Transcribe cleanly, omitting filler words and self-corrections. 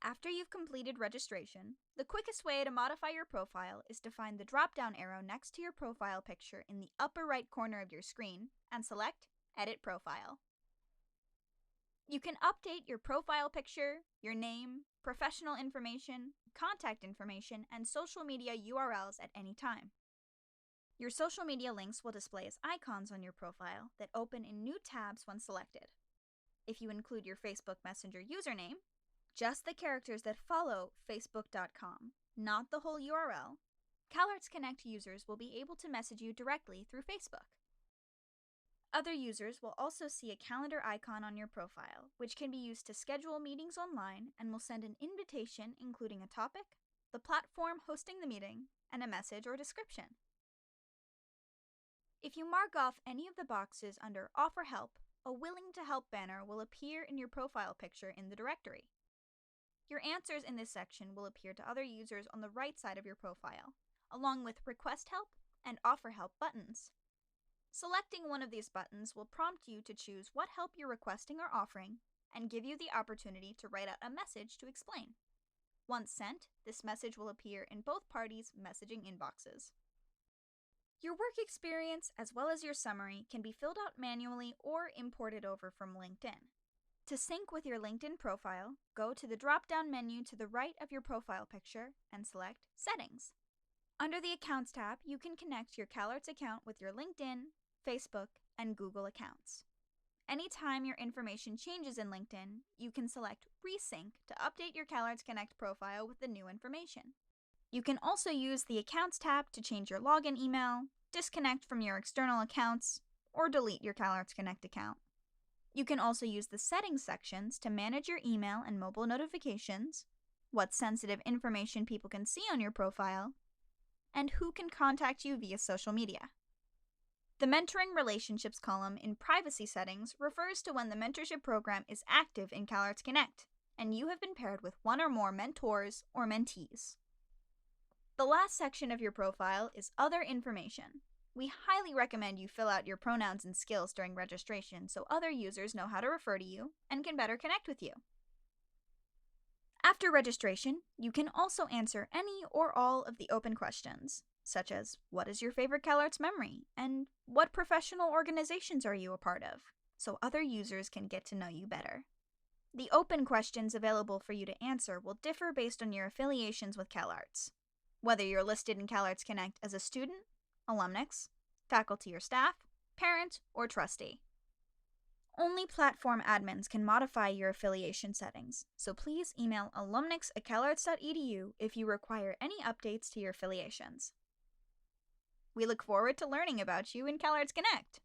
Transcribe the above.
After you've completed registration, the quickest way to modify your profile is to find the drop-down arrow next to your profile picture in the upper right corner of your screen and select Edit Profile. You can update your profile picture, your name, professional information, contact information, and social media URLs at any time. Your social media links will display as icons on your profile that open in new tabs when selected. If you include your Facebook Messenger username, just the characters that follow facebook.com, not the whole URL, CalArts Connect users will be able to message you directly through Facebook. Other users will also see a calendar icon on your profile, which can be used to schedule meetings online and will send an invitation including a topic, the platform hosting the meeting, and a message or description. If you mark off any of the boxes under Offer Help, a Willing to Help banner will appear in your profile picture in the directory. Your answers in this section will appear to other users on the right side of your profile, along with Request Help and Offer Help buttons. Selecting one of these buttons will prompt you to choose what help you're requesting or offering and give you the opportunity to write out a message to explain. Once sent, this message will appear in both parties' messaging inboxes. Your work experience, as well as your summary, can be filled out manually or imported over from LinkedIn. To sync with your LinkedIn profile, go to the drop-down menu to the right of your profile picture and select Settings. Under the Accounts tab, you can connect your CalArts account with your LinkedIn, Facebook, and Google accounts. Anytime your information changes in LinkedIn, you can select Resync to update your CalArts Connect profile with the new information. You can also use the Accounts tab to change your login email, disconnect from your external accounts, or delete your CalArts Connect account. You can also use the Settings sections to manage your email and mobile notifications, what sensitive information people can see on your profile, and who can contact you via social media. The Mentoring Relationships column in Privacy Settings refers to when the mentorship program is active in CalArts Connect, and you have been paired with one or more mentors or mentees. The last section of your profile is Other Information. We highly recommend you fill out your pronouns and skills during registration so other users know how to refer to you and can better connect with you. After registration, you can also answer any or all of the open questions, such as what is your favorite CalArts memory and what professional organizations are you a part of, so other users can get to know you better. The open questions available for you to answer will differ based on your affiliations with CalArts, whether you're listed in CalArts Connect as a student, alumnus, faculty or staff, parent, or trustee. Only platform admins can modify your affiliation settings, so please email alumnus@calarts.edu if you require any updates to your affiliations. We look forward to learning about you in CalArts Connect.